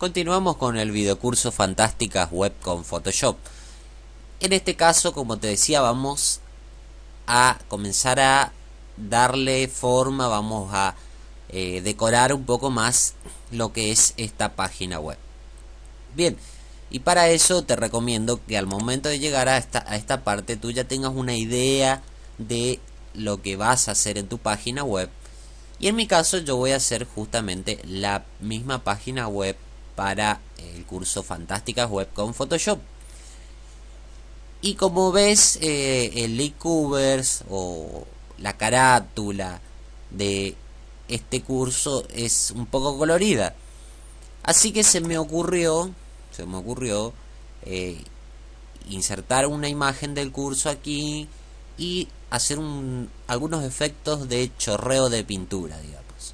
Continuamos con el videocurso Fantásticas Web con Photoshop. En este caso, como te decía, vamos a comenzar a darle forma, vamos a decorar un poco más lo que es esta página web. Bien, y para eso te recomiendo que al momento de llegar a esta parte tú ya tengas una idea de lo que vas a hacer en tu página web. Y en mi caso yo voy a hacer justamente la misma página web para el curso Fantásticas Web con Photoshop. Y como ves, el e-covers o la carátula de este curso es un poco colorida. Así que se me ocurrió insertar una imagen del curso aquí y hacer algunos efectos de chorreo de pintura, digamos,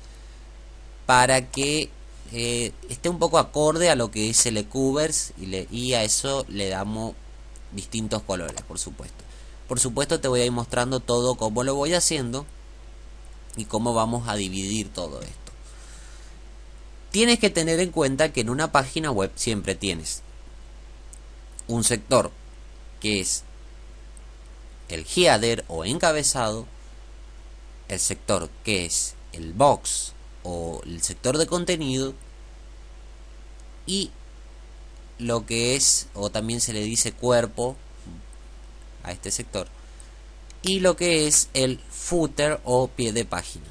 para que esté un poco acorde a lo que es el e-covers y a eso le damos distintos colores, por supuesto. Por supuesto te voy a ir mostrando todo cómo lo voy haciendo y cómo vamos a dividir todo esto. Tienes que tener en cuenta que en una página web siempre tienes un sector que es el header o encabezado, el sector que es el box o el sector de contenido, y lo que es, o también se le dice cuerpo a este sector, y lo que es el footer o pie de página.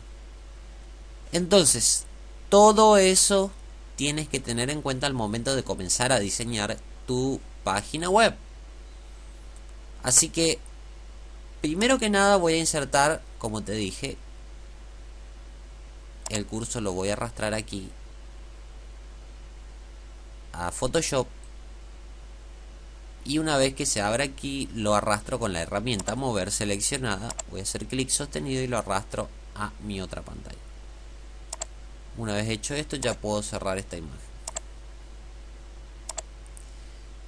Entonces, todo eso tienes que tener en cuenta al momento de comenzar a diseñar tu página web. Así que, primero que nada voy a insertar, como te dije, el curso lo voy a arrastrar aquí a Photoshop, y una vez que se abra aquí lo arrastro con la herramienta mover seleccionada. Voy a hacer clic sostenido y lo arrastro a mi otra pantalla. Una vez hecho esto ya puedo cerrar esta imagen.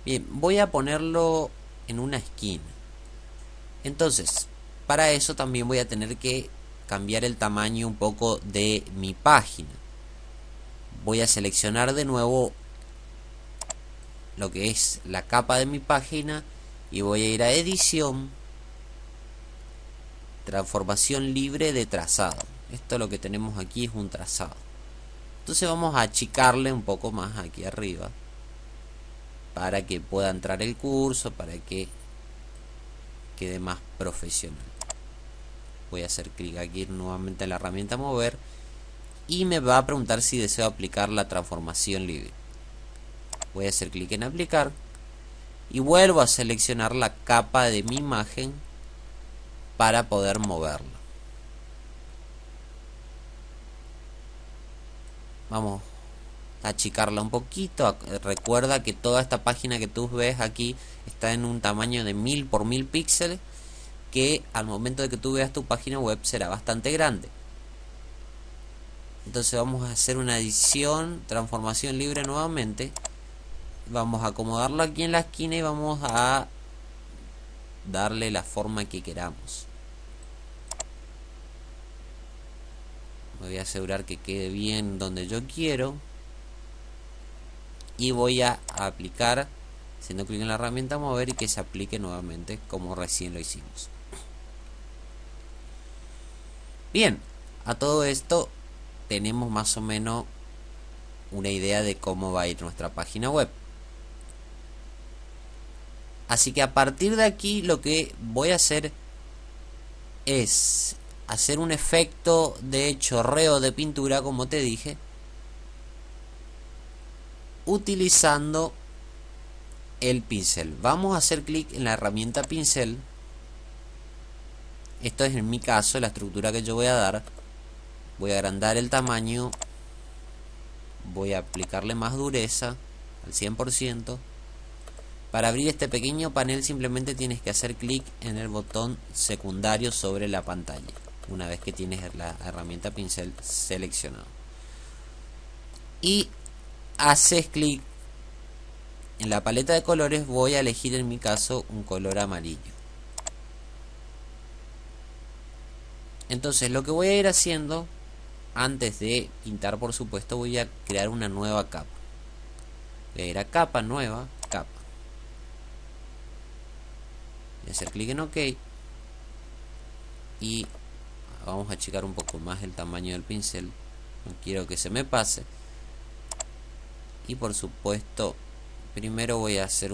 Bien, voy a ponerlo en una esquina. Entonces, para eso también voy a tener que cambiar el tamaño un poco de mi página. Voy a seleccionar de nuevo lo que es la capa de mi página y voy a ir a edición, transformación libre de trazado. Esto lo que tenemos aquí es un trazado. Entonces vamos a achicarle un poco más aquí arriba para que pueda entrar el curso, para que quede más profesional. Voy a hacer clic aquí nuevamente en la herramienta mover y me va a preguntar si deseo aplicar la transformación libre. Voy a hacer clic en aplicar y vuelvo a seleccionar la capa de mi imagen para poder moverla. Vamos a achicarla un poquito. Recuerda que toda esta página que tú ves aquí está en un tamaño de 1000 por 1000 píxeles, que al momento de que tú veas tu página web será bastante grande. Entonces vamos a hacer una edición, transformación libre nuevamente. Vamos a acomodarlo aquí en la esquina y vamos a darle la forma que queramos. Me voy a asegurar que quede bien donde yo quiero y voy a aplicar haciendo clic en la herramienta mover y que se aplique nuevamente como recién lo hicimos. Bien, a todo esto tenemos más o menos una idea de cómo va a ir nuestra página web. Así que a partir de aquí lo que voy a hacer es hacer un efecto de chorreo de pintura, como te dije, utilizando el pincel. Vamos a hacer clic en la herramienta pincel. Esto es en mi caso la estructura que yo voy a dar. Voy a agrandar el tamaño, voy a aplicarle más dureza al 100%. Para abrir este pequeño panel simplemente tienes que hacer clic en el botón secundario sobre la pantalla, una vez que tienes la herramienta pincel seleccionada. Y haces clic en la paleta de colores. Voy a elegir en mi caso un color amarillo. Entonces lo que voy a ir haciendo, antes de pintar por supuesto, voy a crear una nueva capa. Voy a ir a capa, nueva, capa. Voy a hacer clic en OK. Y vamos a achicar un poco más el tamaño del pincel. No quiero que se me pase. Y por supuesto, primero voy a hacer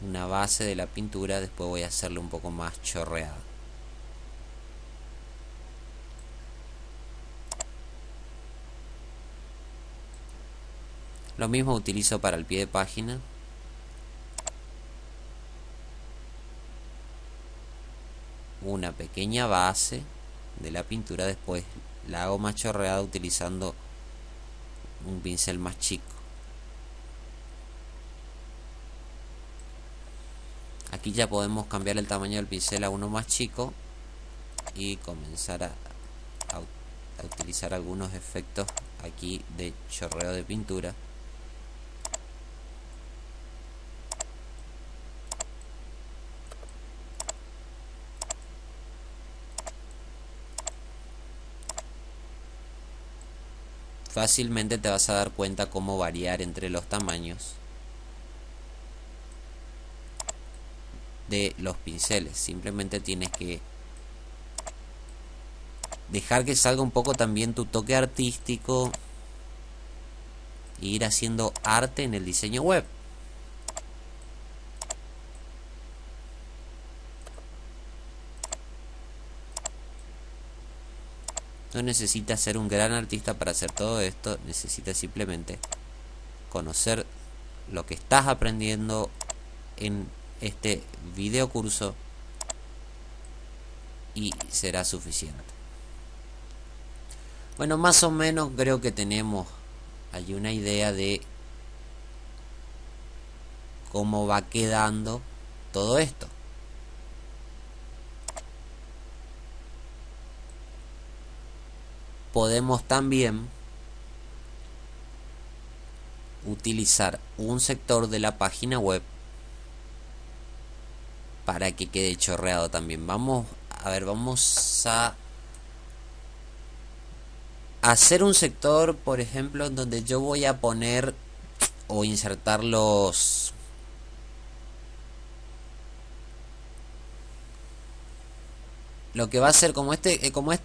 una base de la pintura. Después voy a hacerle un poco más chorreada. Lo mismo utilizo para el pie de página. Una pequeña base de la pintura, después la hago más chorreada utilizando un pincel más chico. Aquí ya podemos cambiar el tamaño del pincel a uno más chico y comenzar a utilizar algunos efectos aquí de chorreo de pintura. Fácilmente te vas a dar cuenta cómo variar entre los tamaños de los pinceles. Simplemente tienes que dejar que salga un poco también tu toque artístico e ir haciendo arte en el diseño web. No necesitas ser un gran artista para hacer todo esto, necesitas simplemente conocer lo que estás aprendiendo en este video curso y será suficiente. Bueno, más o menos creo que tenemos allí una idea de cómo va quedando todo esto. Podemos también utilizar un sector de la página web para que quede chorreado también. Vamos a hacer un sector, por ejemplo, donde yo voy a poner o insertar lo que va a ser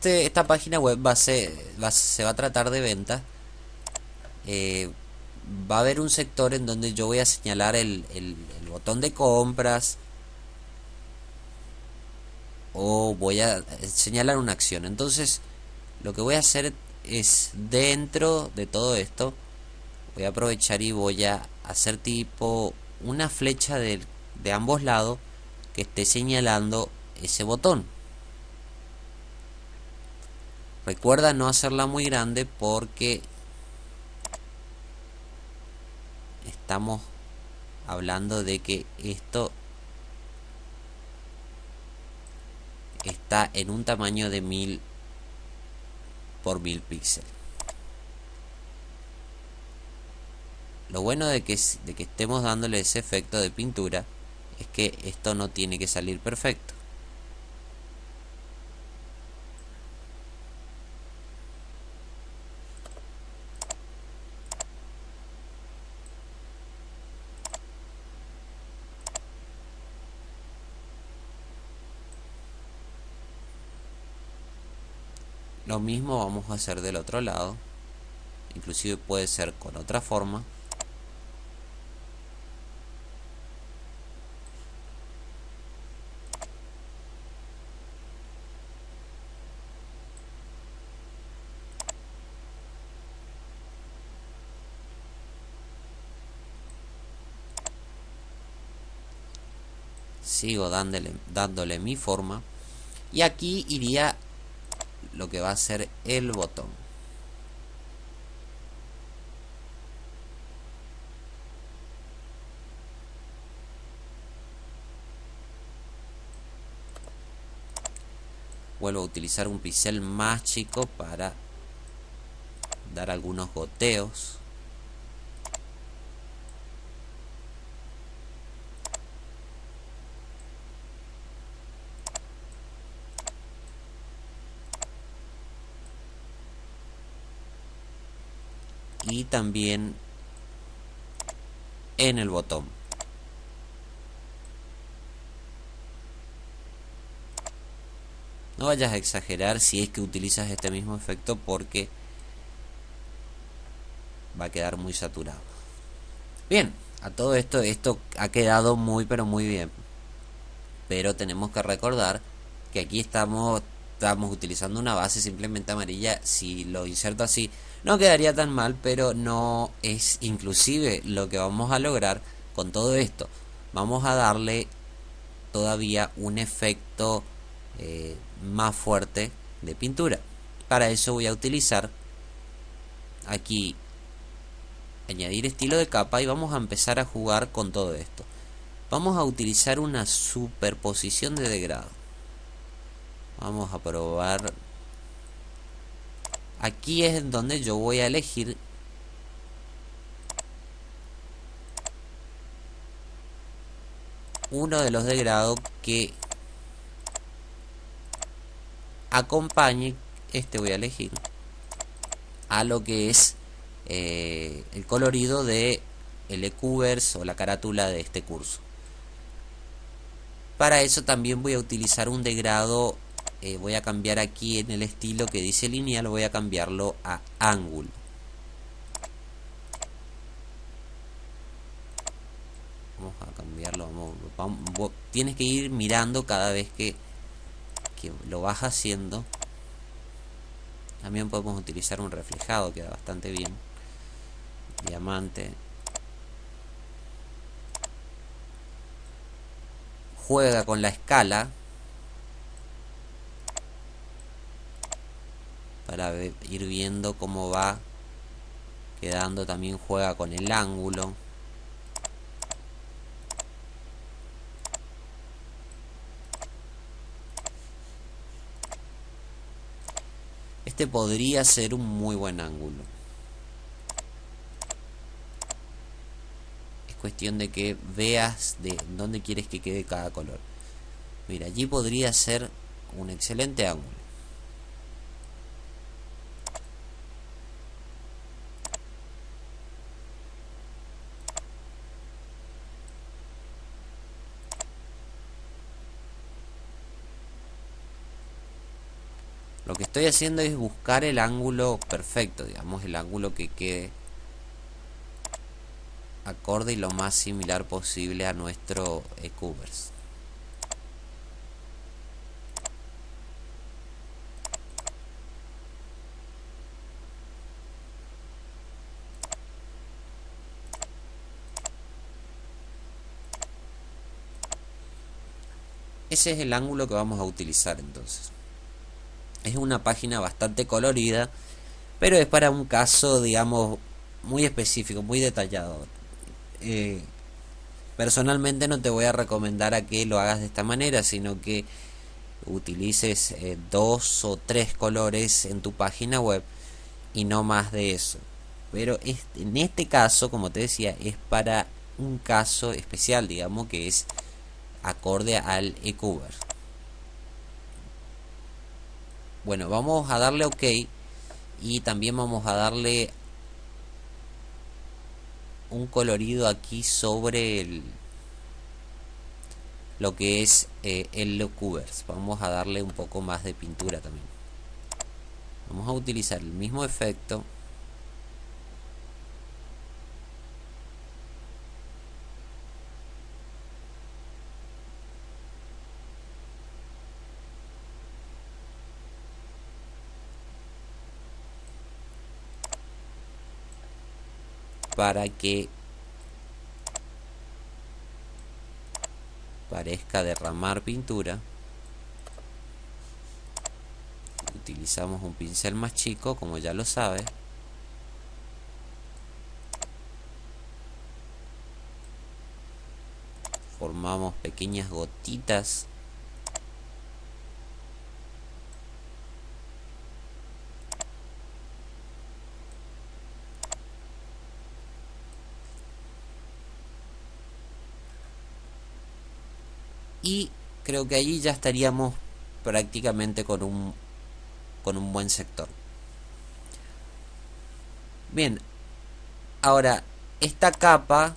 esta página web se va a tratar de venta. Va a haber un sector en donde yo voy a señalar el botón de compras o voy a señalar una acción. Entonces lo que voy a hacer es, dentro de todo esto, voy a aprovechar y voy a hacer tipo una flecha de ambos lados que esté señalando ese botón. Recuerda no hacerla muy grande porque estamos hablando de que esto está en un tamaño de 1000 por 1000 píxeles. Lo bueno de que estemos dándole ese efecto de pintura es que esto no tiene que salir perfecto. Lo mismo vamos a hacer del otro lado. Inclusive puede ser con otra forma. Sigo dándole mi forma. Y aquí iría lo que va a ser el botón. Vuelvo a utilizar un pincel más chico para dar algunos goteos. y también en el botón. No vayas a exagerar si es que utilizas este mismo efecto, porque va a quedar muy saturado. Bien, a todo esto ha quedado muy pero muy bien. Pero tenemos que recordar que aquí estamos utilizando una base simplemente amarilla. Si lo inserto así no quedaría tan mal, pero no es inclusive lo que vamos a lograr con todo esto. Vamos a darle todavía un efecto más fuerte de pintura. Para eso voy a utilizar aquí añadir estilo de capa y vamos a empezar a jugar con todo esto. Vamos a utilizar una superposición de degrado. Vamos a probar. Aquí es donde yo voy a elegir uno de los degrados que acompañe. Este voy a elegir a lo que es el colorido de el eCovers o la carátula de este curso. Para eso también voy a utilizar un degrado. Voy a cambiar aquí en el estilo que dice lineal, voy a cambiarlo a ángulo. Vamos a cambiarlo. Tienes que ir mirando cada vez que lo vas haciendo. También podemos utilizar un reflejado, queda bastante bien. Diamante. Juega con la escala para ir viendo cómo va quedando. También juega con el ángulo. Este podría ser un muy buen ángulo. Es cuestión de que veas de dónde quieres que quede cada color. Mira, allí podría ser un excelente ángulo. Lo que estoy haciendo es buscar el ángulo perfecto, digamos, el ángulo que quede acorde y lo más similar posible a nuestro eCovers. Ese es el ángulo que vamos a utilizar entonces. Es una página bastante colorida, pero es para un caso, digamos, muy específico, muy detallado. Personalmente no te voy a recomendar a que lo hagas de esta manera, sino que utilices 2 o 3 colores en tu página web y no más de eso. Pero en este caso, como te decía, es para un caso especial, digamos, que es acorde al eCovers. Bueno, vamos a darle OK y también vamos a darle un colorido aquí sobre lo que es el eCovers. Vamos a darle un poco más de pintura también. Vamos a utilizar el mismo efecto. Para que parezca derramar pintura, utilizamos un pincel más chico, como ya lo sabes. Formamos pequeñas gotitas. Y creo que allí ya estaríamos prácticamente con un buen sector. Bien, Ahora, esta capa,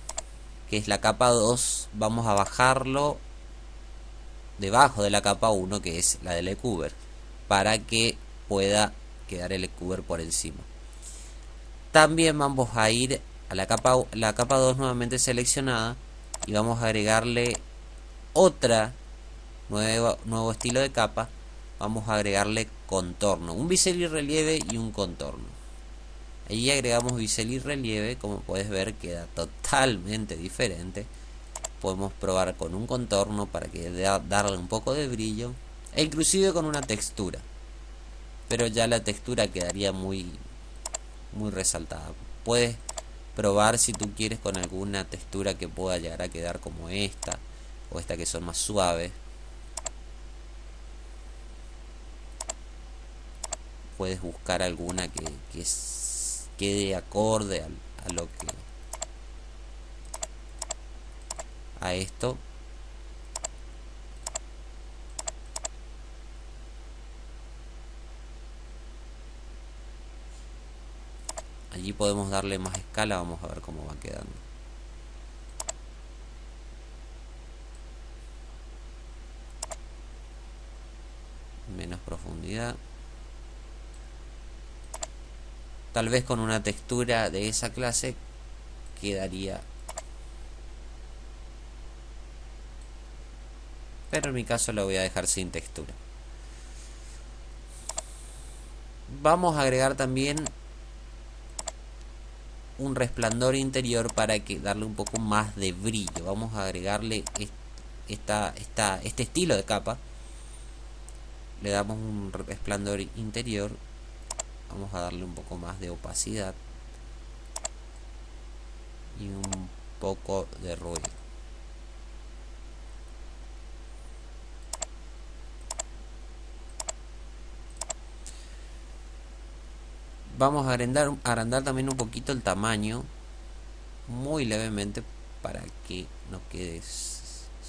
que es la capa 2, vamos a bajarlo debajo de la capa 1, que es la del eCover, para que pueda quedar el eCover por encima. También vamos a ir a la capa 2 nuevamente seleccionada y vamos a agregarle otra nuevo estilo de capa. Vamos a agregarle contorno, un bisel y relieve y un contorno. Allí agregamos bisel y relieve, como puedes ver queda totalmente diferente. Podemos probar con un contorno para que darle un poco de brillo, e inclusive con una textura, pero ya la textura quedaría muy resaltada. Puedes probar si tú quieres con alguna textura que pueda llegar a quedar como esta o esta, que son más suaves. Puedes buscar alguna que quede acorde a lo que a esto. Allí podemos darle más escala, vamos a ver cómo va quedando. Menos profundidad. Tal vez con una textura de esa clase quedaría, pero en mi caso lo voy a dejar sin textura. Vamos a agregar también un resplandor interior para darle un poco más de brillo. Vamos a agregarle este estilo de capa. Le damos un resplandor interior. Vamos a darle un poco más de opacidad y un poco de ruido. Vamos a agrandar también un poquito el tamaño, muy levemente, para que no quede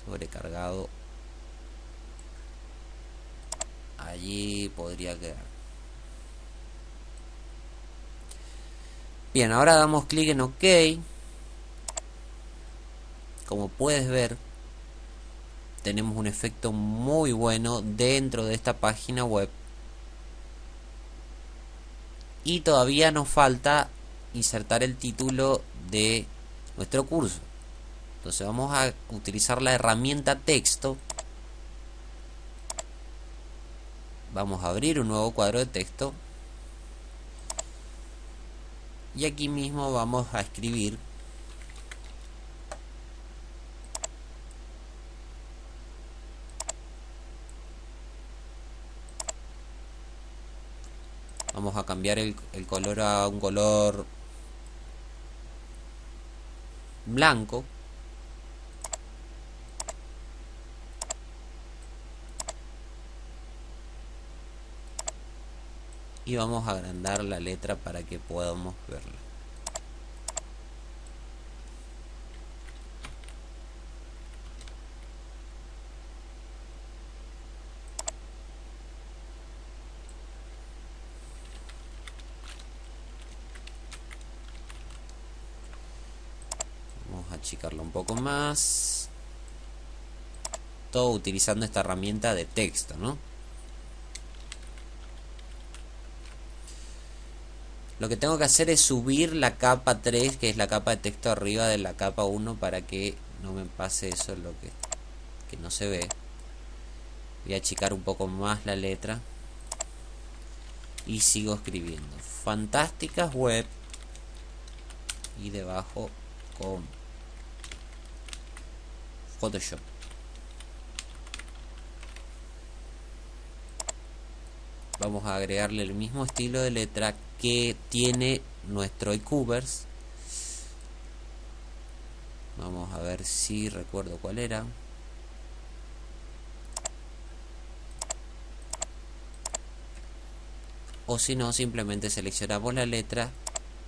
sobrecargado. Allí podría quedar. Bien, ahora damos clic en OK. Como puedes ver, tenemos un efecto muy bueno dentro de esta página web. Y todavía nos falta insertar el título de nuestro curso. Entonces vamos a utilizar la herramienta texto. Vamos a abrir un nuevo cuadro de texto. Y aquí mismo vamos a escribir vamos a cambiar el color a un color blanco. Y vamos a agrandar la letra para que podamos verla. Vamos a achicarla un poco más. Todo utilizando esta herramienta de texto, ¿no? Lo que tengo que hacer es subir la capa 3, que es la capa de texto, arriba de la capa 1, para que no me pase eso, lo que no se ve. Voy a achicar un poco más la letra y sigo escribiendo Fantásticas Web, y debajo con Photoshop. Vamos a agregarle el mismo estilo de letra que tiene nuestro eCovers. Vamos a ver si recuerdo cuál era. O si no, simplemente seleccionamos la letra,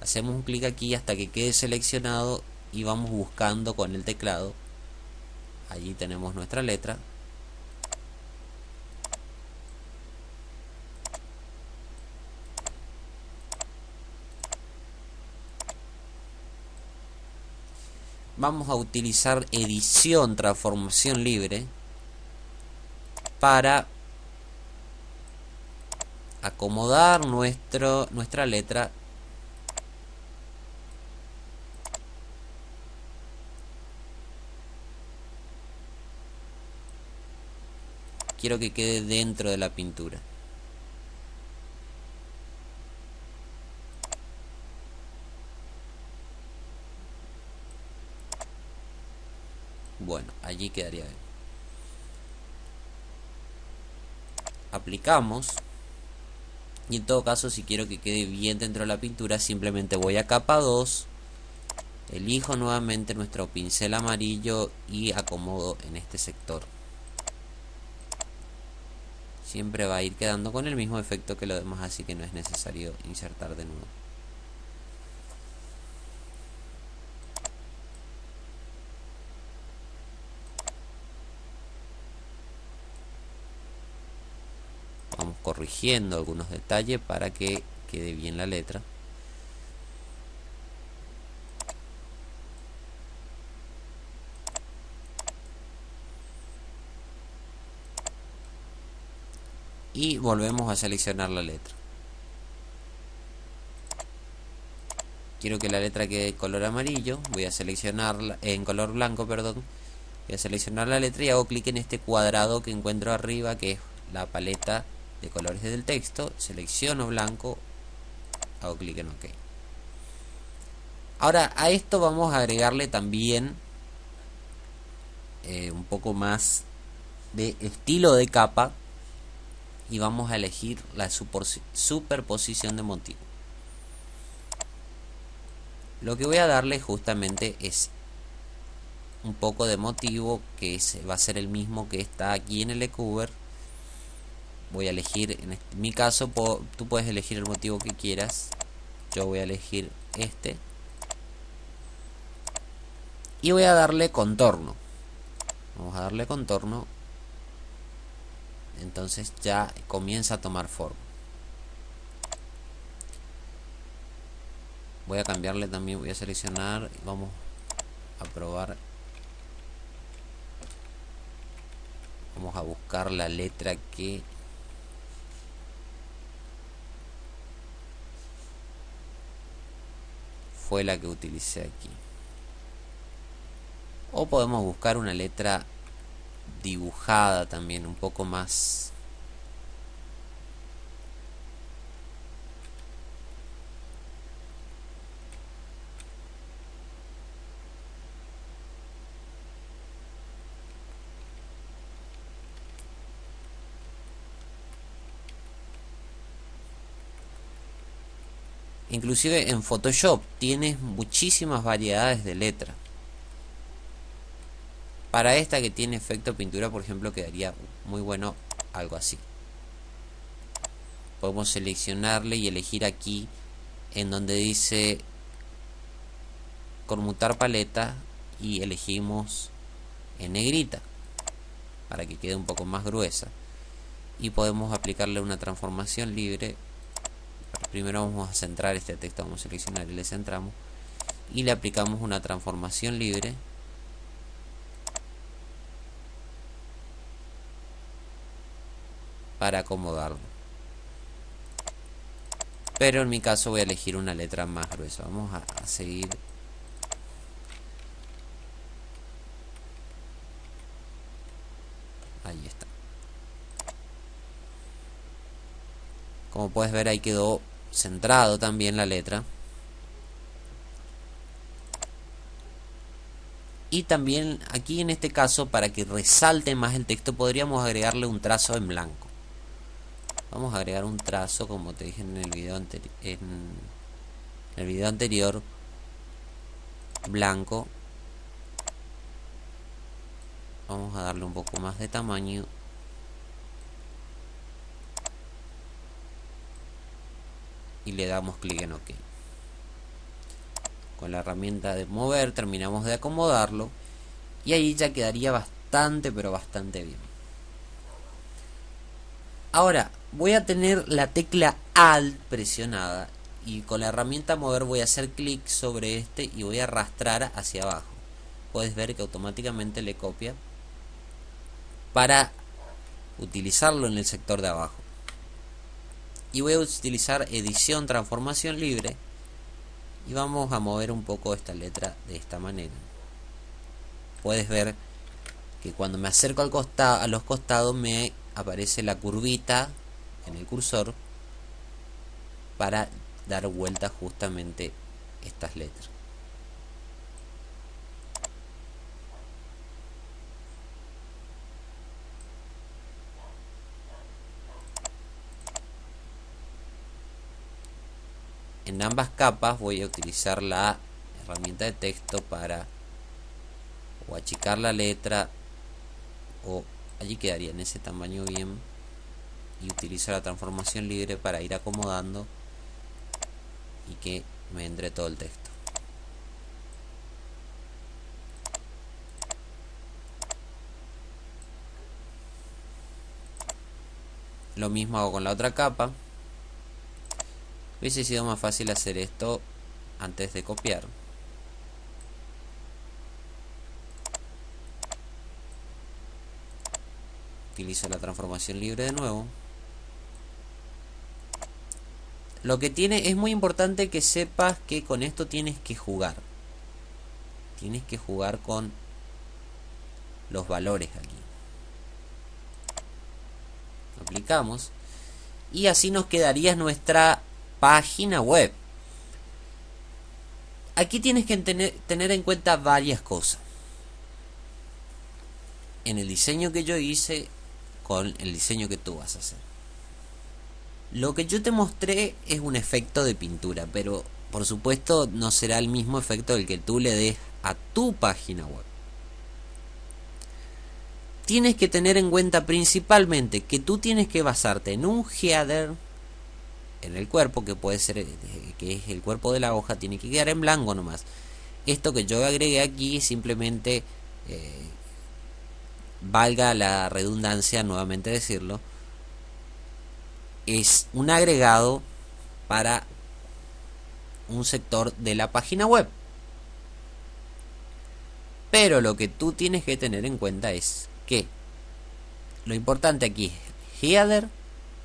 hacemos un clic aquí hasta que quede seleccionado y vamos buscando con el teclado. Allí tenemos nuestra letra. vamos a utilizar edición, transformación libre para acomodar nuestra letra quiero que quede dentro de la pintura. Bueno, allí quedaría bien. Aplicamos. Y en todo caso, si quiero que quede bien dentro de la pintura, simplemente voy a capa 2, elijo nuevamente nuestro pincel amarillo y acomodo en este sector. Siempre va a ir quedando con el mismo efecto que lo demás, así que no es necesario insertar de nuevo. Vamos corrigiendo algunos detalles para que quede bien la letra. Y volvemos a seleccionar la letra. Quiero que la letra quede en color amarillo, voy a seleccionarla en color blanco, perdón. Voy a seleccionar la letra y hago clic en este cuadrado que encuentro arriba, que es la paleta de colores del texto. Selecciono blanco, hago clic en OK. Ahora a esto vamos a agregarle también un poco más de estilo de capa y vamos a elegir la superposición de motivo. Lo que voy a darle justamente es un poco de motivo que va a ser el mismo que está aquí en el eCover. Voy a elegir, en mi caso tú puedes elegir el motivo que quieras. Yo voy a elegir este y voy a darle contorno. Vamos a darle contorno. Entonces ya comienza a tomar forma. Voy a cambiarle también, voy a seleccionar y vamos a probar. Vamos a buscar la letra que fue la que utilicé aquí. O podemos buscar una letra dibujada también, un poco más. Inclusive en Photoshop tienes muchísimas variedades de letra. Para esta que tiene efecto pintura, por ejemplo, quedaría muy bueno algo así. Podemos seleccionarle y elegir aquí en donde dice conmutar paleta y elegimos en negrita para que quede un poco más gruesa. Y podemos aplicarle una transformación libre. Primero vamos a centrar este texto, vamos a seleccionar y le centramos y le aplicamos una transformación libre para acomodarlo. Pero en mi caso voy a elegir una letra más gruesa. Vamos a seguir. Ahí está. Como puedes ver, ahí quedó centrado también la letra. Y también aquí en este caso, para que resalte más el texto, podríamos agregarle un trazo en blanco. Vamos a agregar un trazo, como te dije en el video anterior, blanco. Vamos a darle un poco más de tamaño. Y le damos clic en OK. Con la herramienta de mover terminamos de acomodarlo. Y ahí ya quedaría bastante, pero bastante bien. Ahora voy a tener la tecla Alt presionada. Y con la herramienta mover voy a hacer clic sobre este y voy a arrastrar hacia abajo. puedes ver que automáticamente le copia para utilizarlo en el sector de abajo. Y voy a utilizar edición transformación libre y vamos a mover un poco esta letra de esta manera. Puedes ver que cuando me acerco a los costados me aparece la curvita en el cursor para dar vuelta justamente estas letras. En ambas capas voy a utilizar la herramienta de texto para o achicar la letra, o allí quedaría en ese tamaño bien, y utilizo la transformación libre para ir acomodando y que me entre todo el texto. Lo mismo hago con la otra capa. Hubiese sido más fácil hacer esto antes de copiar. Utilizo la transformación libre de nuevo. Lo que tiene, es muy importante que sepas que con esto tienes que jugar. Tienes que jugar con los valores aquí. Aplicamos. Y así nos quedaría nuestra página web. Aquí tienes que tener en cuenta varias cosas. En el diseño que yo hice con el diseño que tú vas a hacer. Lo que yo te mostré es un efecto de pintura, pero por supuesto no será el mismo efecto del que tú le des a tu página web. Tienes que tener en cuenta principalmente que tú tienes que basarte en un header, en el cuerpo, que puede ser, que es el cuerpo de la hoja, tiene que quedar en blanco nomás. Esto que yo agregué aquí simplemente, valga la redundancia nuevamente decirlo, es un agregado para un sector de la página web. Pero lo que tú tienes que tener en cuenta es que lo importante aquí es header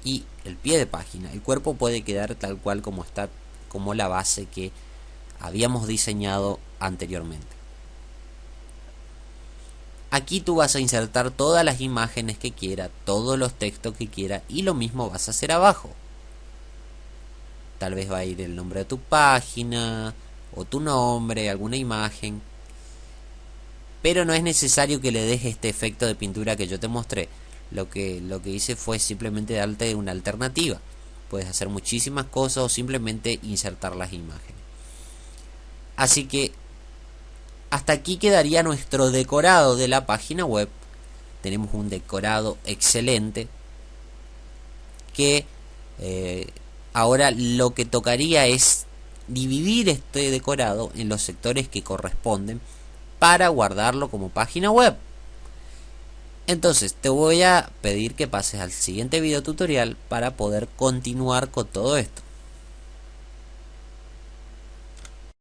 y el pie de página. El cuerpo puede quedar tal cual como está, como la base que habíamos diseñado anteriormente. Aquí tú vas a insertar todas las imágenes que quieras, todos los textos que quieras, y lo mismo vas a hacer abajo. Tal vez va a ir el nombre de tu página, o tu nombre, alguna imagen. Pero no es necesario que le des este efecto de pintura que yo te mostré. Lo que hice fue simplemente darte una alternativa. Puedes hacer muchísimas cosas o simplemente insertar las imágenes. Así que hasta aquí quedaría nuestro decorado de la página web. Tenemos un decorado excelente que ahora lo que tocaría es dividir este decorado en los sectores que corresponden para guardarlo como página web. Entonces te voy a pedir que pases al siguiente video tutorial para poder continuar con todo esto.